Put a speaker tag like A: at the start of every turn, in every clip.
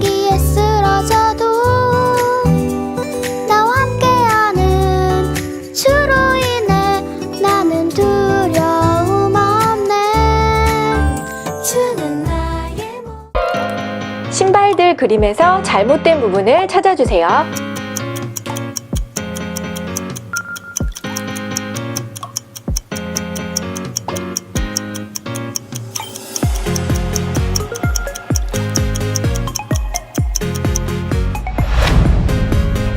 A: 위기에 쓰러져도 나와 함께하는 주로 인해 나는 두려움 없네. 주는 나의
B: 신발들 그림에서 잘못된 부분을 찾아주세요.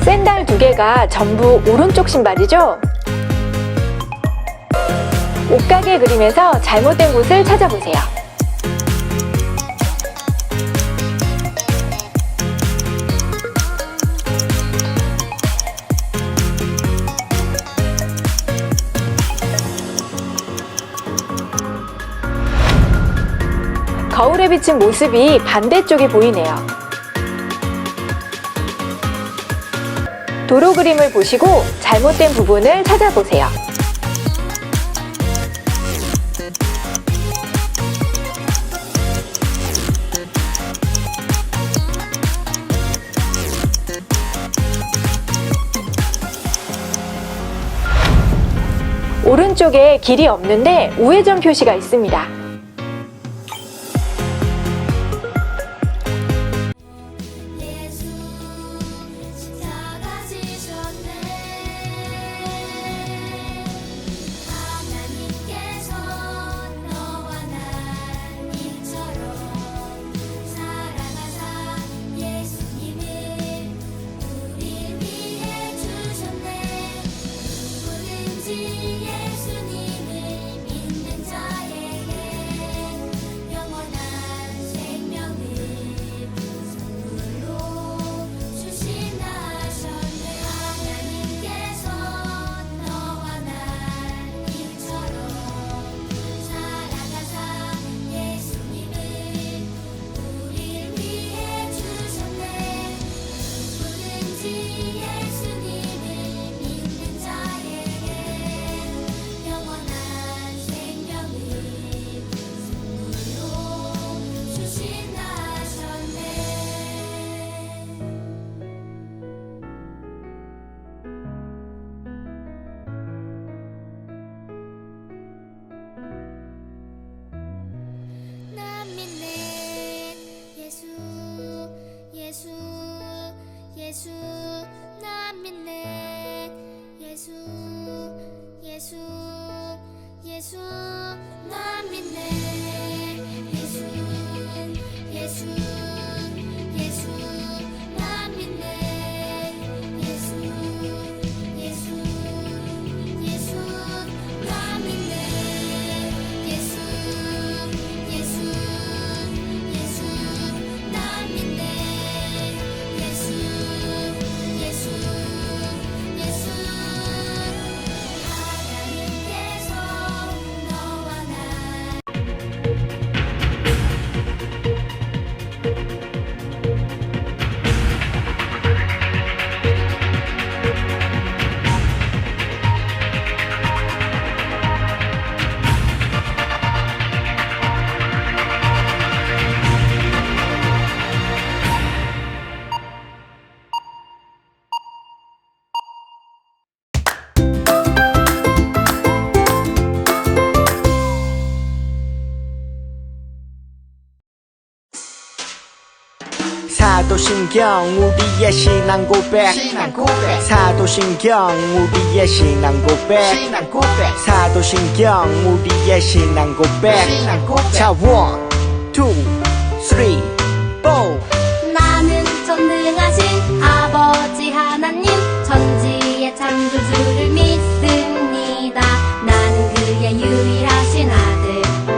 B: 샌들 2개가 전부 오른쪽 신발이죠? 옷가게 그림에서 잘못된 곳을 찾아보세요. 거울에 비친 모습이 반대쪽에 보이네요. 도로 그림을 보시고 잘못된 부분을 찾아보세요. 오른쪽에 길이 없는데 우회전 표시가 있습니다.
A: 예수 나 믿네. 예수 예수 예수 나 믿네. 예수 예수 예수 나 믿네. 예수 예수 예수 나 믿네. 예수 예수 예수 나 믿네. 예수 예수 예수 하나님께서 너와 나
C: 사도신경 우리의 신앙 고백 사도신경 우리의 신앙 고백 사도신경 우리의 신앙 고백 자 1, 2, 3, 4
A: 나는 전능하신 아버지 하나님 천지의 창조주를 믿습니다. 나는 그의 유일하신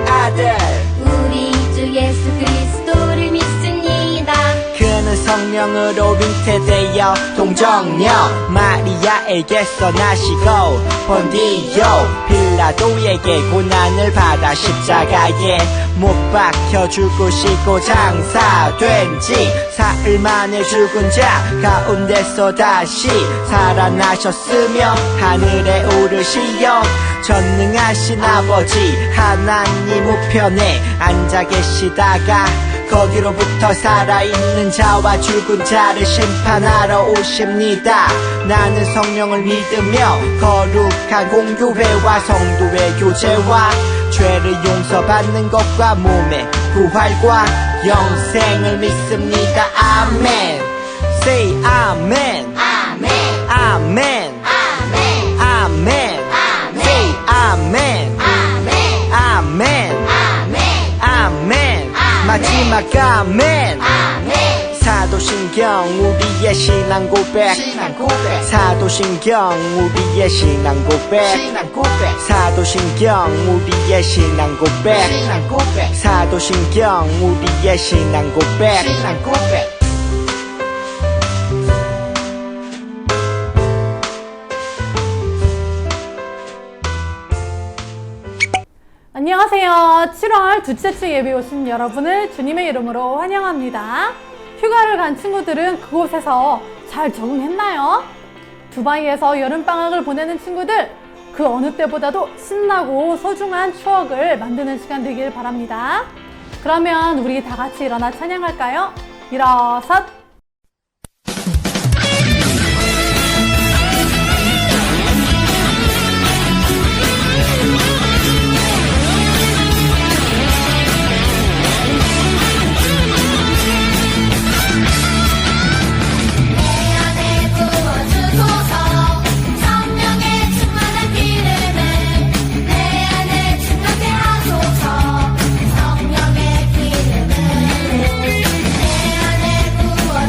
A: 아들 우리 주 예수 그리스도를 믿습니다.
C: 그는 성령으로 잉태되어 동정녀 마리아에게서 나시고 본디오 빌라도에게 고난을 받아 십자가에 못 박혀 죽으시고 장사된 지 사흘 만에 죽은 자 가운데서 다시 살아나셨으며 하늘에 오르시어 전능하신 아버지 하나님 우편에 앉아 계시다가 거기로부터 살아있는 자와 죽은 자를 심판하러 오십니다. 나는 성령을 믿으며 거룩한 공교회와 성도의 교제와 죄를 용서받는 것과 몸의 부활과 영생을 믿습니다. 아멘. Say 아멘.
A: 아멘
C: 아멘.
A: 아멘
C: 아멘. Say 아멘.
A: 아멘
C: 아멘.
A: 아멘
C: 아멘. 마지막 아멘.
A: 아멘
C: 사도신경 우리의 신앙 고백. 사도신경 우리의 신앙 고백. 사도신경 우리의 신앙 고백. 사도신경 우리의 신앙 고백.
D: 안녕하세요. 7월 둘째 주 예배 오신 여러분을 주님의 이름으로 환영합니다. 휴가를 간 친구들은 그곳에서 잘 적응했나요? 두바이에서 여름방학을 보내는 친구들, 그 어느 때보다도 신나고 소중한 추억을 만드는 시간 되길 바랍니다. 그러면 우리 다 같이 일어나 찬양할까요? 일어섰!
A: 성령의 기름을 내 안에 부어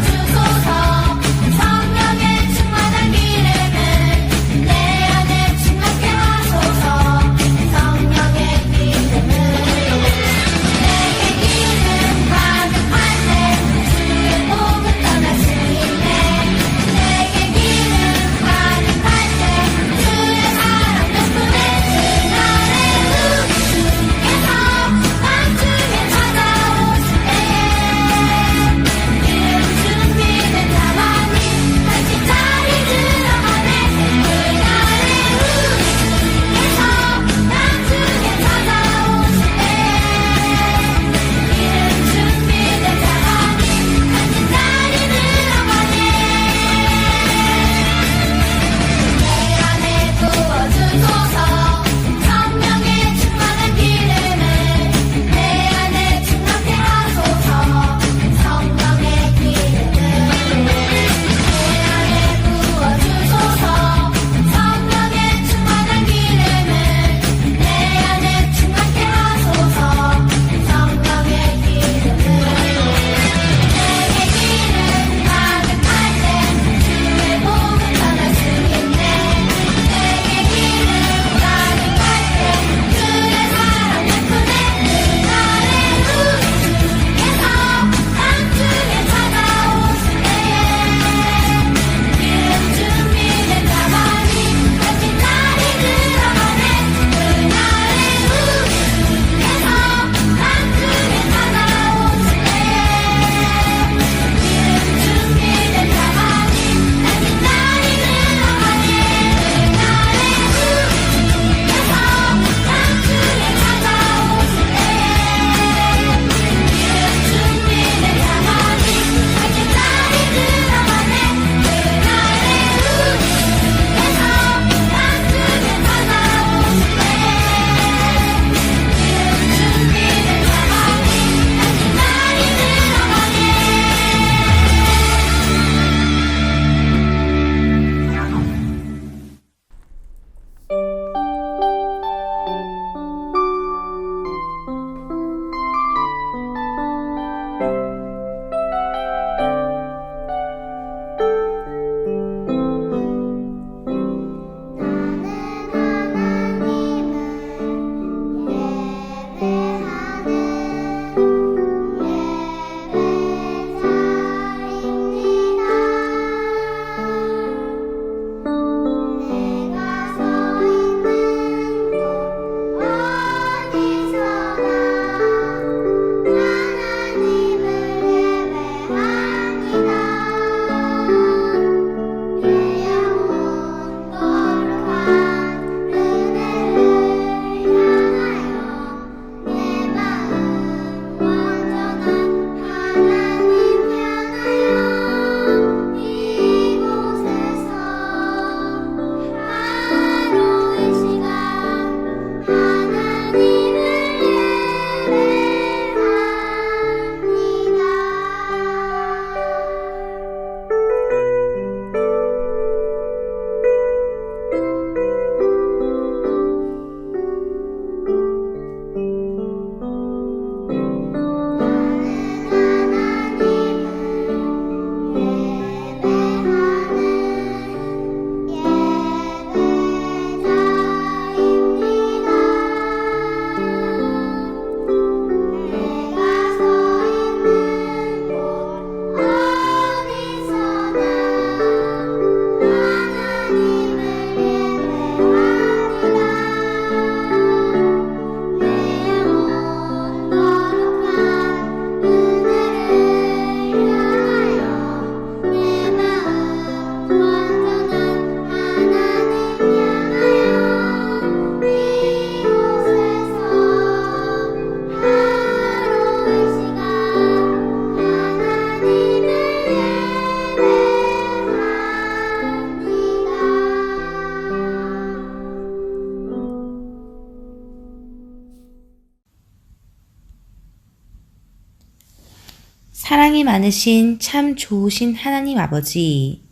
E: 사랑이 많으신 참 좋으신 하나님 아버지,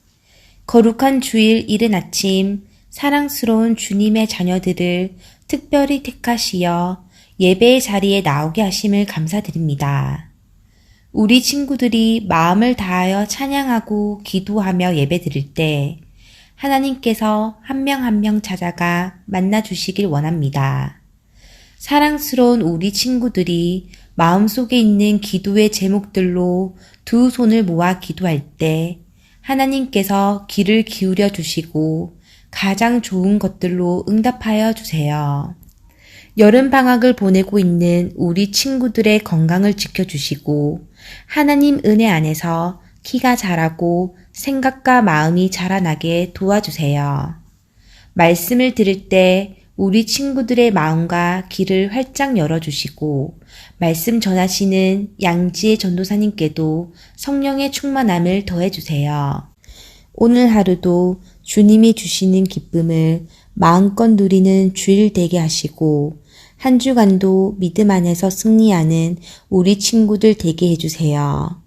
E: 거룩한 주일 이른 아침 사랑스러운 주님의 자녀들을 특별히 택하시어 예배의 자리에 나오게 하심을 감사드립니다. 우리 친구들이 마음을 다하여 찬양하고 기도하며 예배드릴 때 하나님께서 한 명 한 명 찾아가 만나 주시길 원합니다. 사랑스러운 우리 친구들이 마음속에 있는 기도의 제목들로 두 손을 모아 기도할 때 하나님께서 귀를 기울여 주시고 가장 좋은 것들로 응답하여 주세요. 여름방학을 보내고 있는 우리 친구들의 건강을 지켜주시고 하나님 은혜 안에서 키가 자라고 생각과 마음이 자라나게 도와주세요. 말씀을 들을 때 우리 친구들의 마음과 귀를 활짝 열어주시고 말씀 전하시는 양지의 전도사님께도 성령의 충만함을 더해주세요. 오늘 하루도 주님이 주시는 기쁨을 마음껏 누리는 주일 되게 하시고 한 주간도 믿음 안에서 승리하는 우리 친구들 되게 해주세요.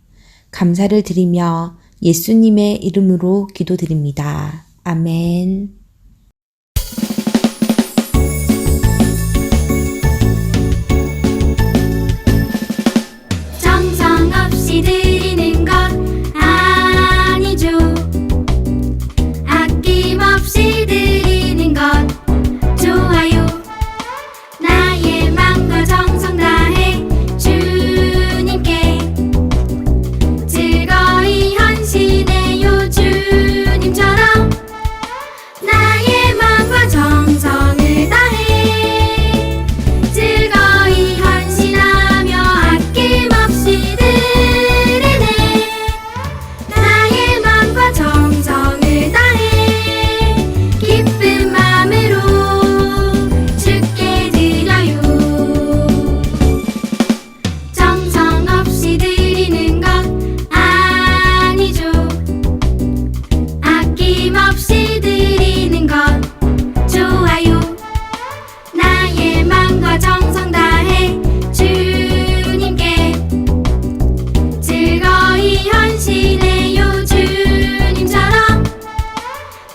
E: 감사를 드리며 예수님의 이름으로 기도드립니다. 아멘.
A: 정성 없이 드리는 것 아니죠. 아낌없이 드리는 것 좋아요. 나의 맘과 정성 다해 주님께 즐거이 헌신해요. 주님처럼 나의 맘과 정성을 다해 즐거이 헌신하며 아낌없이 드리네. 나의 맘과 정성을 다해 기쁜 마음으로 주께 드려요. 정성 없이 드리는 것 아니죠. 아낌없이 드리는 것 좋아요. 나의 맘과 정성 다해 주님께 즐거이 헌신해요. 주님처럼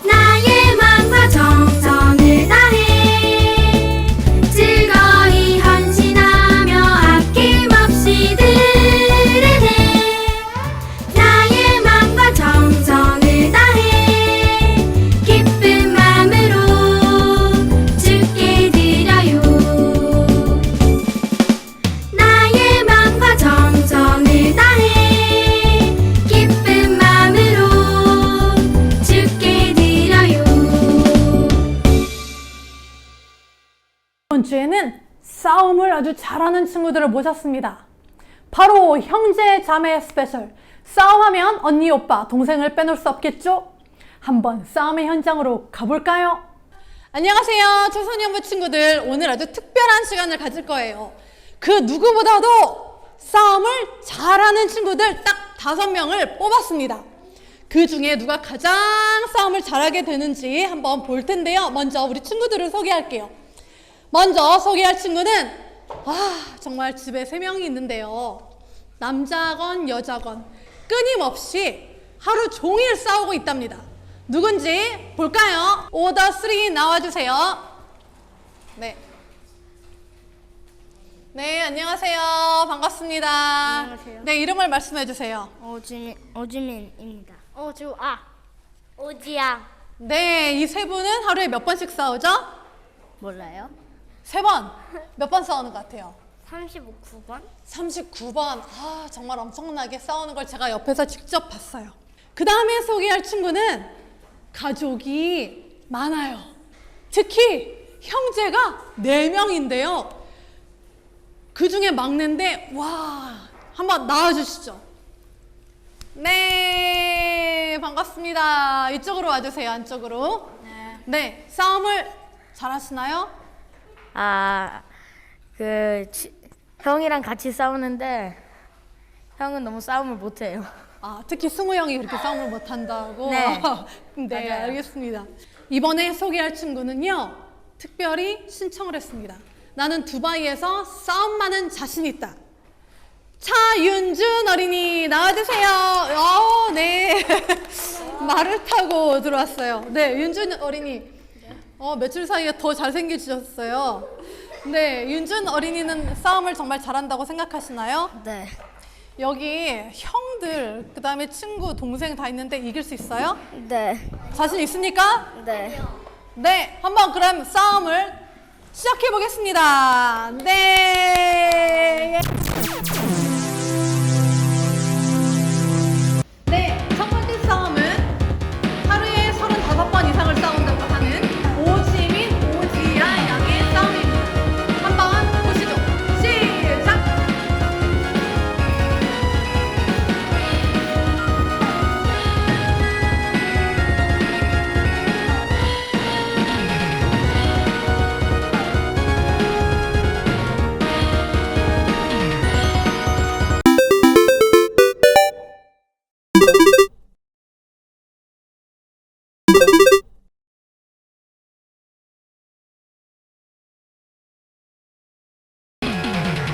A: 나의 맘과 정성을 다해 즐거이 헌신하며 아낌없이 드리네. 나의 맘과 정성을 다해 기쁜 마음으로 주께 드려요. 나의 맘과 정성을 다해 기쁜 마음으로 주께 드려요.
D: 이번 주에는 싸움을 아주 잘하는 친구들을 모셨습니다. 바로 형제 자매 스페셜. 싸움하면 언니, 오빠, 동생을 빼놓을 수 없겠죠? 한번 싸움의 현장으로 가볼까요? 안녕하세요, 초소년부 친구들. 오늘 아주 특별한 시간을 가질 거예요. 그 누구보다도 싸움을 잘하는 친구들 딱 5명을 뽑았습니다. 그 중에 누가 가장 싸움을 잘하게 되는지 한번 볼 텐데요. 먼저 우리 친구들을 소개할게요. 먼저 소개할 친구는 정말 집에 3명이 있는데요. 남자건 여자건 끊임없이 하루 종일 싸우고 있답니다. 누군지 볼까요? 오더 3 나와주세요. 네. 네, 안녕하세요. 반갑습니다.
F: 안녕하세요.
D: 네, 이름을 말씀해 주세요.
F: 오주민입니다. 오지양.
D: 네, 이 세 분은 하루에 몇 번씩 싸우죠?
F: 몰라요?
D: 3번. 몇 번 싸우는 것 같아요?
F: 39번?
D: 39번. 정말 엄청나게 싸우는 걸 제가 옆에서 직접 봤어요. 그 다음에 소개할 친구는 가족이 많아요. 특히 형제가 4명인데요. 그 중에 막내인데, 한번 나와주시죠. 네, 반갑습니다. 이쪽으로 와주세요, 안쪽으로. 네, 싸움을 잘하시나요?
F: 형이랑 같이 싸우는데 형은 너무 싸움을 못해요.
D: 특히 승우 형이 그렇게 싸움을 못한다고?
F: 네.
D: 네,
F: 맞아요.
D: 알겠습니다. 이번에 소개할 친구는요, 특별히 신청을 했습니다. 나는 두바이에서 싸움 많은 자신 있다. 차윤준 어린이 나와주세요. 네. 말을 타고 들어왔어요. 네, 윤준 어린이. 며칠 사이에 더 잘생겨지셨어요. 네, 윤준 어린이는 싸움을 정말 잘한다고 생각하시나요?
F: 네.
D: 여기 형들, 그 다음에 친구, 동생 다 있는데 이길 수 있어요?
F: 네.
D: 자신 있습니까?
F: 네.
D: 네, 한번 그럼 싸움을 시작해 보겠습니다. 네. 네, 첫 번째 싸움은 하루에 35번 이상을 싸운다고 하는 오지민, 오지야 양의 싸움입니다. 한번 보시죠. 시작!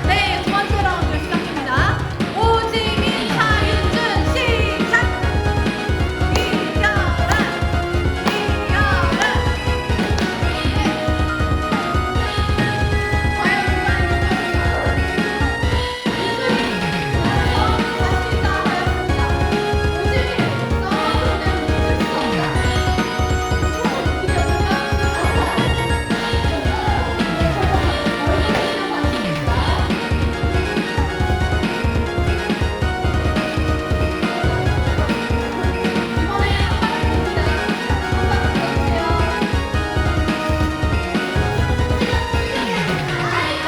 D: 네, 두 번째 라운드 시작합니다. 오지민, 차윤준, 시작! 이겨라! 이겨라! 과연 누가 이길 것인가?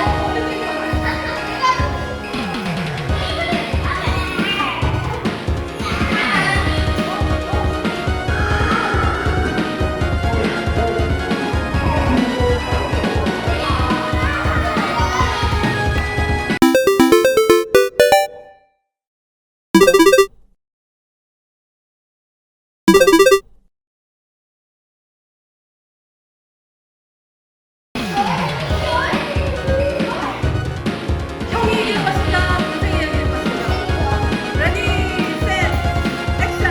D: 윤준이, 나와서 자신 있다 형이 이길 것인가? 동생이 이길 것인가? 레디, 셋, 액션!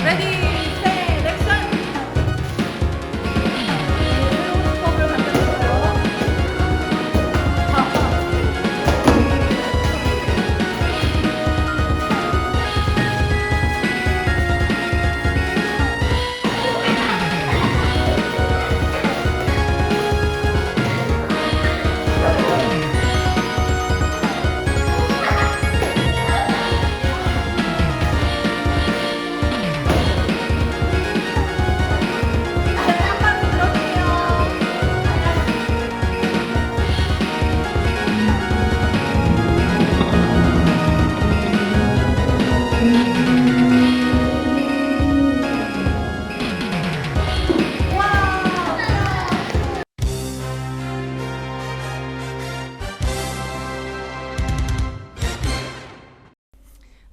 D: 레디, 셋, 액션! 새로운 수법을 만들었어요. 한번 들어주세요.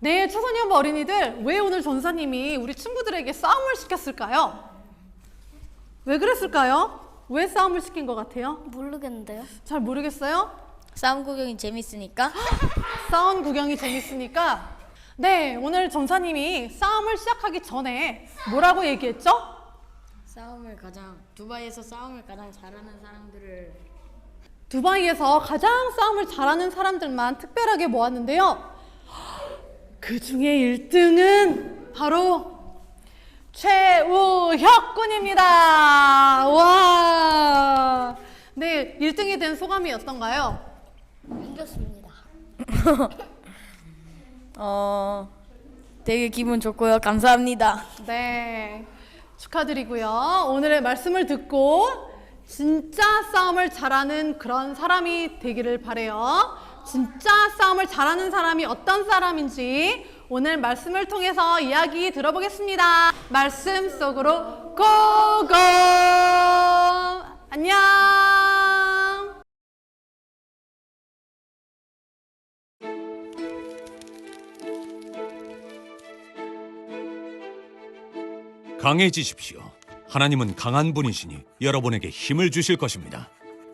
D: 네, 초소년부 어린이들, 왜 오늘 전사님이 우리 친구들에게 싸움을 시켰을까요? 왜 그랬을까요? 왜 싸움을 시킨 것 같아요?
F: 모르겠는데요.
D: 잘 모르겠어요?
F: 싸움 구경이 재밌으니까.
D: 싸움 구경이 재밌으니까. 네, 오늘 전사님이 싸움을 시작하기 전에 뭐라고 얘기했죠?
F: 두바이에서 싸움을 가장 잘하는 사람들을.
D: 두바이에서 가장 싸움을 잘하는 사람들만 특별하게 모았는데요. 그 중에 1등은 바로 최우혁 군입니다. 와. 네, 1등이 1등이 된 소감이 어떤가요?
F: 이겼습니다. 되게 기분 좋고요. 감사합니다.
D: 네, 축하드리고요. 오늘의 말씀을 듣고 진짜 싸움을 잘하는 그런 사람이 되기를 바래요. 진짜 싸움을 잘하는 사람이 어떤 사람인지 오늘 말씀을 통해서 이야기 들어보겠습니다. 말씀 속으로 고고! 안녕!
G: 강해지십시오. 하나님은 강한 분이시니 여러분에게 힘을 주실 것입니다.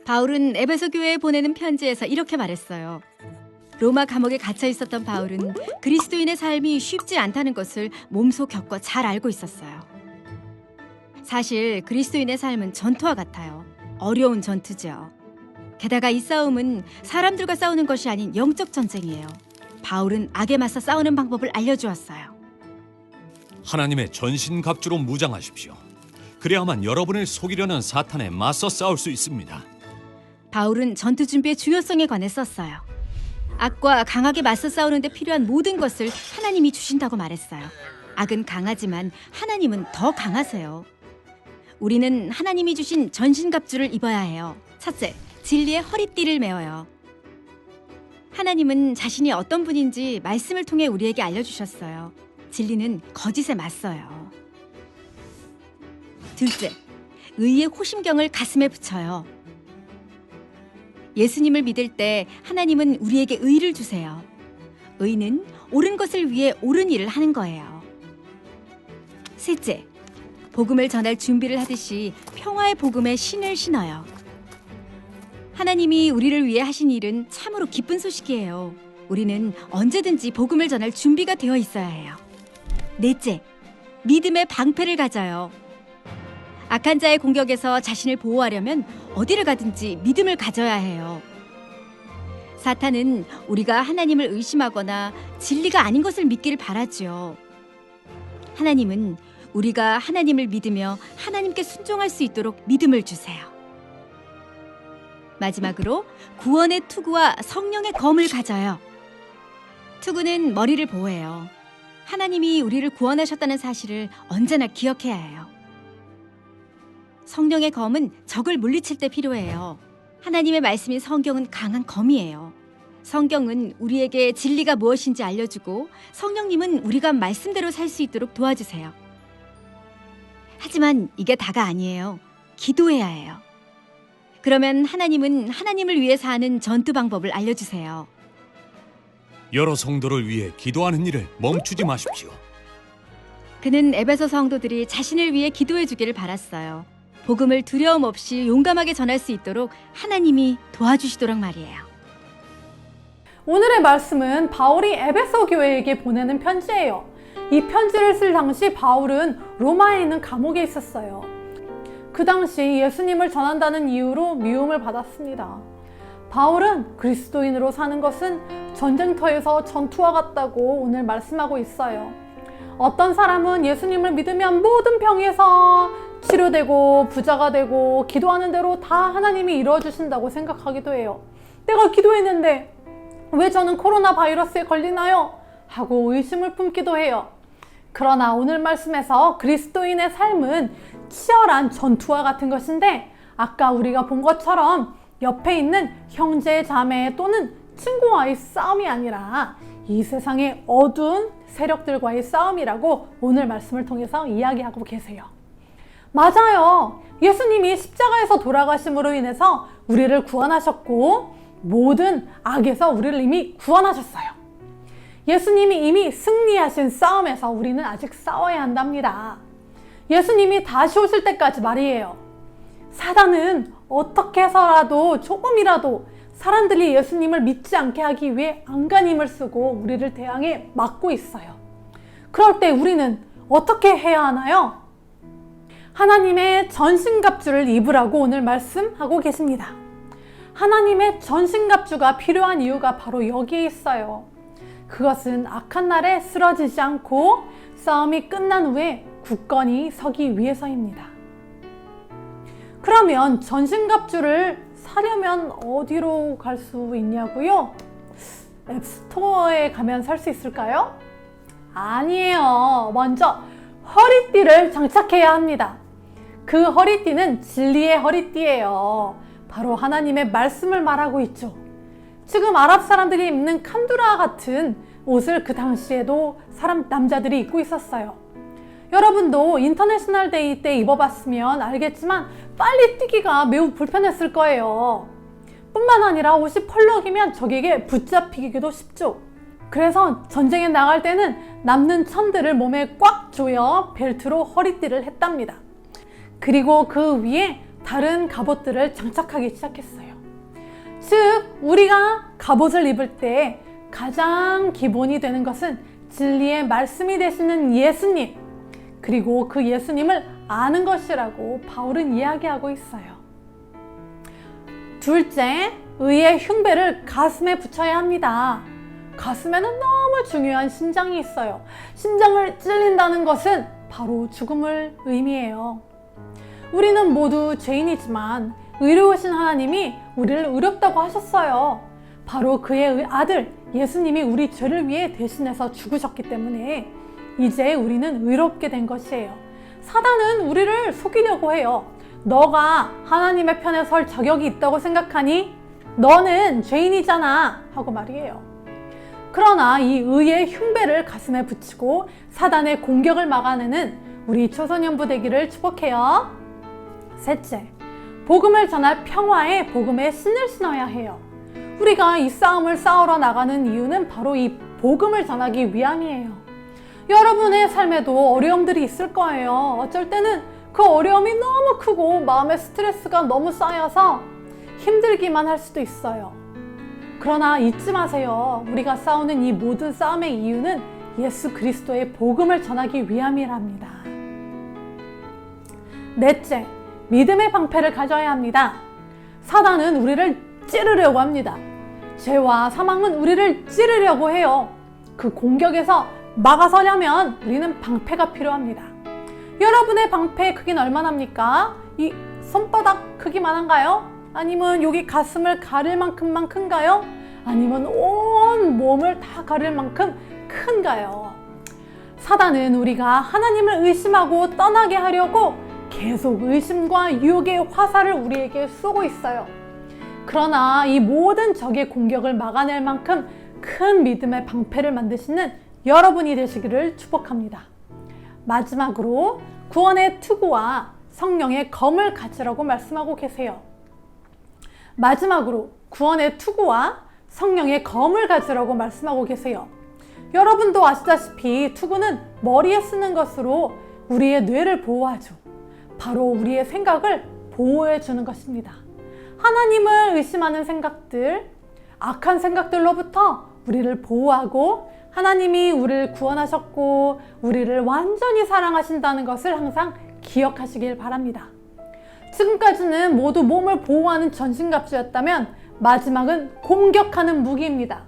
H: 바울은 에베소 교회에 보내는 편지에서 이렇게 말했어요. 로마 감옥에 갇혀 있었던 바울은 그리스도인의 삶이 쉽지 않다는 것을 몸소 겪어 잘 알고 있었어요. 사실 그리스도인의 삶은 전투와 같아요. 어려운 전투죠. 게다가 이 싸움은 사람들과 싸우는 것이 아닌 영적 전쟁이에요. 바울은 악에 맞서 싸우는 방법을 알려주었어요.
G: 하나님의 전신갑주로 무장하십시오. 그래야만 여러분을 속이려는 사탄에 맞서 싸울 수 있습니다.
H: 바울은 전투 준비의 중요성에 관해 썼어요. 악과 강하게 맞서 싸우는데 필요한 모든 것을 하나님이 주신다고 말했어요. 악은 강하지만 하나님은 더 강하세요. 우리는 하나님이 주신 전신갑주를 입어야 해요. 첫째, 진리의 허리띠를 메어요. 하나님은 자신이 어떤 분인지 말씀을 통해 우리에게 알려주셨어요. 진리는 거짓에 맞서요. 둘째, 의의 호심경을 가슴에 붙여요. 예수님을 믿을 때 하나님은 우리에게 의를 주세요. 의는 옳은 것을 위해 옳은 일을 하는 거예요. 셋째, 복음을 전할 준비를 하듯이 평화의 복음에 신을 신어요. 하나님이 우리를 위해 하신 일은 참으로 기쁜 소식이에요. 우리는 언제든지 복음을 전할 준비가 되어 있어야 해요. 넷째, 믿음의 방패를 가져요. 악한 자의 공격에서 자신을 보호하려면 어디를 가든지 믿음을 가져야 해요. 사탄은 우리가 하나님을 의심하거나 진리가 아닌 것을 믿기를 바라죠. 하나님은 우리가 하나님을 믿으며 하나님께 순종할 수 있도록 믿음을 주세요. 마지막으로 구원의 투구와 성령의 검을 가져요. 투구는 머리를 보호해요. 하나님이 우리를 구원하셨다는 사실을 언제나 기억해야 해요. 성령의 검은 적을 물리칠 때 필요해요. 하나님의 말씀인 성경은 강한 검이에요. 성경은 우리에게 진리가 무엇인지 알려주고 성령님은 우리가 말씀대로 살 수 있도록 도와주세요. 하지만 이게 다가 아니에요. 기도해야 해요. 그러면 하나님은 하나님을 위해 사는 전투 방법을 알려주세요.
G: 여러 성도를 위해 기도하는 일을 멈추지 마십시오.
H: 그는 에베소 성도들이 자신을 위해 기도해 주기를 바랐어요. 복음을 두려움 없이 용감하게 전할 수 있도록 하나님이 도와주시도록 말이에요.
D: 오늘의 말씀은 바울이 에베소 교회에게 보내는 편지예요. 이 편지를 쓸 당시 바울은 로마에 있는 감옥에 있었어요. 그 당시 예수님을 전한다는 이유로 미움을 받았습니다. 바울은 그리스도인으로 사는 것은 전쟁터에서 전투와 같다고 오늘 말씀하고 있어요. 어떤 사람은 예수님을 믿으면 모든 병에서 치료되고 부자가 되고 기도하는 대로 다 하나님이 이루어주신다고 생각하기도 해요. 내가 기도했는데 왜 저는 코로나 바이러스에 걸리나요? 하고 의심을 품기도 해요. 그러나 오늘 말씀에서 그리스도인의 삶은 치열한 전투와 같은 것인데 아까 우리가 본 것처럼 옆에 있는 형제, 자매 또는 친구와의 싸움이 아니라 이 세상의 어두운 세력들과의 싸움이라고 오늘 말씀을 통해서 이야기하고 계세요. 맞아요. 예수님이 십자가에서 돌아가심으로 인해서 우리를 구원하셨고 모든 악에서 우리를 이미 구원하셨어요. 예수님이 이미 승리하신 싸움에서 우리는 아직 싸워야 한답니다. 예수님이 다시 오실 때까지 말이에요. 사단은 어떻게 해서라도 조금이라도 사람들이 예수님을 믿지 않게 하기 위해 안간힘을 쓰고 우리를 대항해 막고 있어요. 그럴 때 우리는 어떻게 해야 하나요? 하나님의 전신갑주를 입으라고 오늘 말씀하고 계십니다. 하나님의 전신갑주가 필요한 이유가 바로 여기에 있어요. 그것은 악한 날에 쓰러지지 않고 싸움이 끝난 후에 굳건히 서기 위해서입니다. 그러면 전신갑주를 사려면 어디로 갈 수 있냐고요? 앱스토어에 가면 살 수 있을까요? 아니에요. 먼저 허리띠를 장착해야 합니다. 그 허리띠는 진리의 허리띠예요. 바로 하나님의 말씀을 말하고 있죠. 지금 아랍 사람들이 입는 칸두라 같은 옷을 그 당시에도 남자들이 입고 있었어요. 여러분도 인터내셔널 데이 때 입어봤으면 알겠지만 빨리 뛰기가 매우 불편했을 거예요. 뿐만 아니라 옷이 펄럭이면 적에게 붙잡히기도 쉽죠. 그래서 전쟁에 나갈 때는 남는 천들을 몸에 꽉 조여 벨트로 허리띠를 했답니다. 그리고 그 위에 다른 갑옷들을 장착하기 시작했어요. 즉, 우리가 갑옷을 입을 때 가장 기본이 되는 것은 진리의 말씀이 되시는 예수님, 그리고 그 예수님을 아는 것이라고 바울은 이야기하고 있어요. 둘째, 의의 흉배를 가슴에 붙여야 합니다. 가슴에는 너무 중요한 심장이 있어요. 심장을 찔린다는 것은 바로 죽음을 의미해요. 우리는 모두 죄인이지만 의로우신 하나님이 우리를 의롭다고 하셨어요. 바로 그의 아들 예수님이 우리 죄를 위해 대신해서 죽으셨기 때문에 이제 우리는 의롭게 된 것이에요. 사단은 우리를 속이려고 해요. 너가 하나님의 편에 설 자격이 있다고 생각하니? 너는 죄인이잖아 하고 말이에요. 그러나 이 의의 흉배를 가슴에 붙이고 사단의 공격을 막아내는 우리 초소년부 되기를 축복해요. 셋째, 복음을 전할 평화의 복음의 신을 신어야 해요. 우리가 이 싸움을 싸우러 나가는 이유는 바로 이 복음을 전하기 위함이에요. 여러분의 삶에도 어려움들이 있을 거예요. 어쩔 때는 그 어려움이 너무 크고 마음의 스트레스가 너무 쌓여서 힘들기만 할 수도 있어요. 그러나 잊지 마세요. 우리가 싸우는 이 모든 싸움의 이유는 예수 그리스도의 복음을 전하기 위함이랍니다. 넷째, 믿음의 방패를 가져야 합니다. 사단은 우리를 찌르려고 합니다. 죄와 사망은 우리를 찌르려고 해요. 그 공격에서 막아서려면 우리는 방패가 필요합니다. 여러분의 방패의 크기는 얼마나입니까? 이 손바닥 크기만한가요? 아니면 여기 가슴을 가릴 만큼만 큰가요? 아니면 온 몸을 다 가릴 만큼 큰가요? 사단은 우리가 하나님을 의심하고 떠나게 하려고 계속 의심과 유혹의 화살을 우리에게 쏘고 있어요. 그러나 이 모든 적의 공격을 막아낼 만큼 큰 믿음의 방패를 만드시는 여러분이 되시기를 축복합니다. 마지막으로 구원의 투구와 성령의 검을 가지라고 말씀하고 계세요. 마지막으로 구원의 투구와 성령의 검을 가지라고 말씀하고 계세요. 여러분도 아시다시피 투구는 머리에 쓰는 것으로 우리의 뇌를 보호하죠. 바로 우리의 생각을 보호해 주는 것입니다. 하나님을 의심하는 생각들, 악한 생각들로부터 우리를 보호하고 하나님이 우리를 구원하셨고 우리를 완전히 사랑하신다는 것을 항상 기억하시길 바랍니다. 지금까지는 모두 몸을 보호하는 전신갑주였다면 마지막은 공격하는 무기입니다.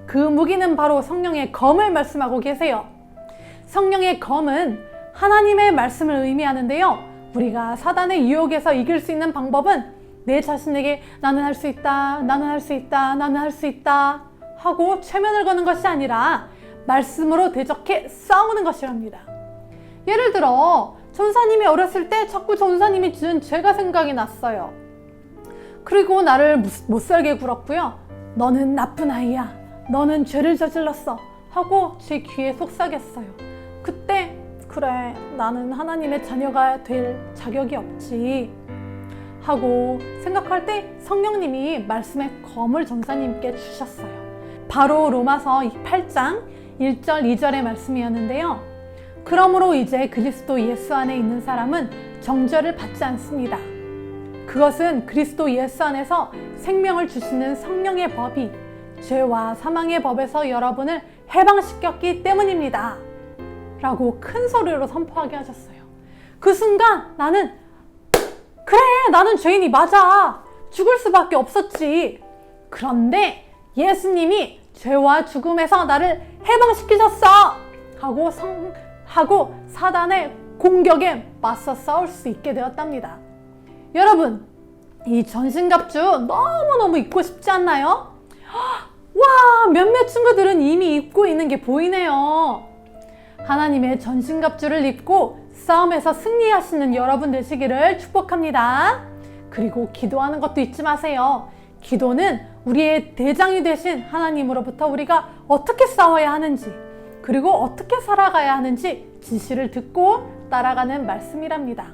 D: 그 무기는 바로 성령의 검을 말씀하고 계세요. 성령의 검은 하나님의 말씀을 의미하는데요. 우리가 사단의 유혹에서 이길 수 있는 방법은 내 자신에게 나는 할 수 있다, 나는 할 수 있다, 나는 할 수 있다 하고 최면을 거는 것이 아니라 말씀으로 대적해 싸우는 것이랍니다. 예를 들어 전사님이 어렸을 때 자꾸 전사님이 지은 죄가 생각이 났어요. 그리고 나를 못살게 굴었고요. 너는 나쁜 아이야, 너는 죄를 저질렀어 하고 제 귀에 속삭였어요. 그때 그래, 나는 하나님의 자녀가 될 자격이 없지 하고 생각할 때 성령님이 말씀의 검을 전사님께 주셨어요. 바로 로마서 8장 1절 2절의 말씀이었는데요. 그러므로 이제 그리스도 예수 안에 있는 사람은 정죄를 받지 않습니다. 그것은 그리스도 예수 안에서 생명을 주시는 성령의 법이 죄와 사망의 법에서 여러분을 해방시켰기 때문입니다. 라고 큰 소리로 선포하게 하셨어요. 그 순간 나는 그래, 나는 죄인이 맞아. 죽을 수밖에 없었지. 그런데 예수님이 죄와 죽음에서 나를 해방시키셨어 하고 사단의 공격에 맞서 싸울 수 있게 되었답니다. 여러분, 이 전신갑주 너무너무 입고 싶지 않나요? 와, 와, 몇몇 친구들은 이미 입고 있는 게 보이네요. 하나님의 전신갑주를 입고 싸움에서 승리하시는 여러분 되시기를 축복합니다. 그리고 기도하는 것도 잊지 마세요. 기도는 우리의 대장이 되신 하나님으로부터 우리가 어떻게 싸워야 하는지, 그리고 어떻게 살아가야 하는지 지시를 듣고 따라가는 말씀이랍니다.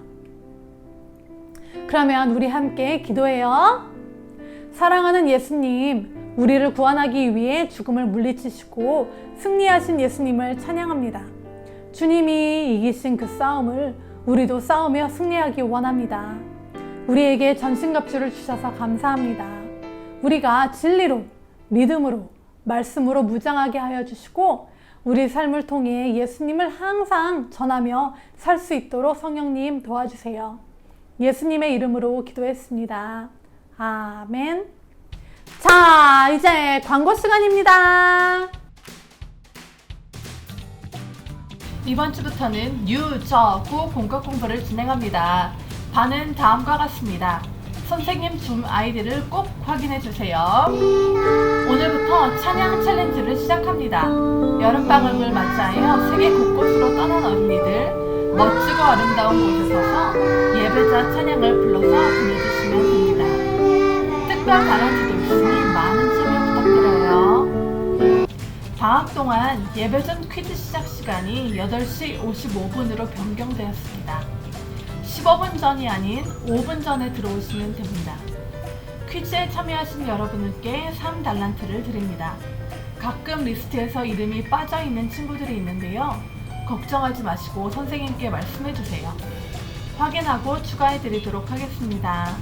D: 그러면 우리 함께 기도해요. 사랑하는 예수님, 우리를 구원하기 위해 죽음을 물리치시고 승리하신 예수님을 찬양합니다. 주님이 이기신 그 싸움을 우리도 싸우며 승리하기 원합니다. 우리에게 전신갑주를 주셔서 감사합니다. 우리가 진리로, 믿음으로, 말씀으로 무장하게 하여 주시고 우리 삶을 통해 예수님을 항상 전하며 살 수 있도록 성령님 도와주세요. 예수님의 이름으로 기도했습니다. 아멘. 자, 이제 광고 시간입니다. 이번 주부터는 유, 저, 구 공과 공부를 진행합니다. 반은 다음과 같습니다. 선생님 줌 아이디를 꼭 확인해 주세요. 오늘부터 찬양 챌린지를 시작합니다. 여름방학을 맞이하여 세계 곳곳으로 떠난 어린이들, 멋지고 아름다운 곳에 서서 예배자 찬양을 불러서 보내주시면 됩니다. 특별 단어지도 있으니 많은 참여 부탁드려요. 방학 동안 예배 전 퀴즈 시작 시간이 8시 55분으로 변경되었습니다. 15분 전이 아닌 5분 전에 들어오시면 됩니다. 퀴즈에 참여하신 여러분께 3달란트를 드립니다. 가끔 리스트에서 이름이 빠져있는 친구들이 있는데요. 걱정하지 마시고 선생님께 말씀해주세요. 확인하고 추가해드리도록 하겠습니다.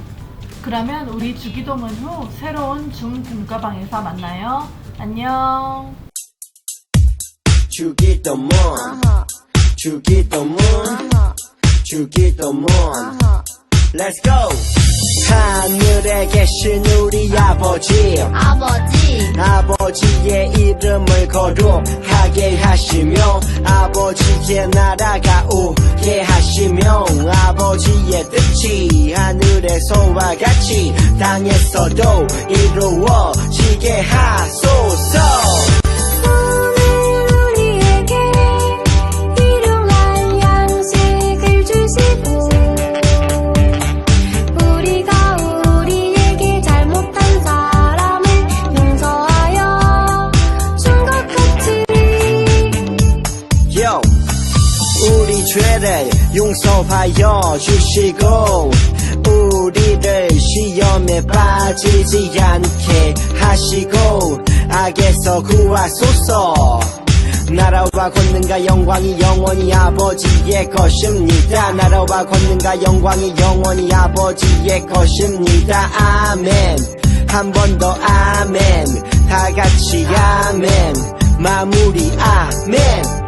D: 그러면 우리 주기도문 후 새로운 중 공가방에서 만나요. 안녕.
C: 주기도문 주기도문 주기도문 Let's go! 하늘에 계신 우리 아버지의 이름을 거룩하게 하시며 아버지의 나라가 오게 하시며 아버지의 뜻이 하늘에서와 같이 땅에서도 이루어지게 하소서. 우리 죄를 용서하여 주시고 우리를 시험에 빠지지 않게 하시고 악에서 구하소서. 나라와 권능과 영광이 영원히 아버지의 것입니다. 나라와 권능과 영광이 영원히 아버지의 것입니다. 아멘. 한 번 더 아멘. 다 같이 아멘. 마무리 아멘.